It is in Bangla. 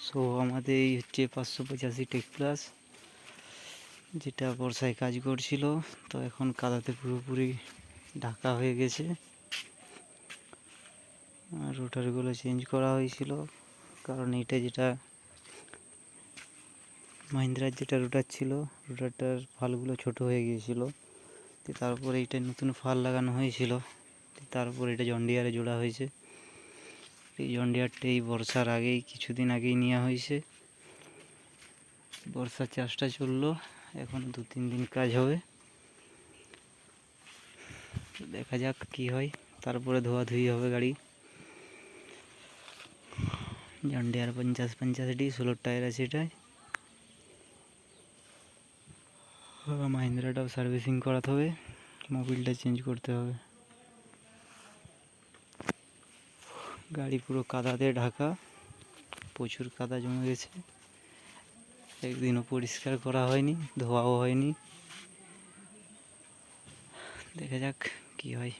সো আমাদের এই হচ্ছে 585 টেক প্লাস, যেটা বর্ষায় কাজ করছিল, তো এখন কাদাতে পুরোপুরি ঢাকা হয়ে গেছে। আর রোটারগুলো চেঞ্জ করা হয়েছিল, কারণ এটা যেটা মাহিন্দ্রার যেটা রোটার ছিল, রোটারটার ফালগুলো ছোট হয়ে গিয়েছিল। তো তারপরে এটা নতুন ফাল লাগানো হয়েছিল, তারপর এটা জন ডিয়ারে জোড়া হয়েছে। এই জন ডিয়ারটা এই বর্ষার আগেই কিছুদিন আগেই নেওয়া হয়েছে। বর্ষার চাষটা চললো, এখন 2-3 দিন কাজ হবে, দেখা যাক কি হয়। তারপরে ধোয়াধুয়ি হবে গাড়ি। জন ডিয়ার 50-50D 16 টায়ার আছে এটায়। মাহিন্দ্রাটাও সার্ভিসিং করাতে হবে, মোবিলটা চেঞ্জ করতে হবে। গাড়ি পুরো কাদাতে ঢাকা, প্রচুর কাদা জমে গেছে, একদিনও পরিষ্কার করা হয়নি, ধোয়াও হয়নি। দেখা যাক কি হয়।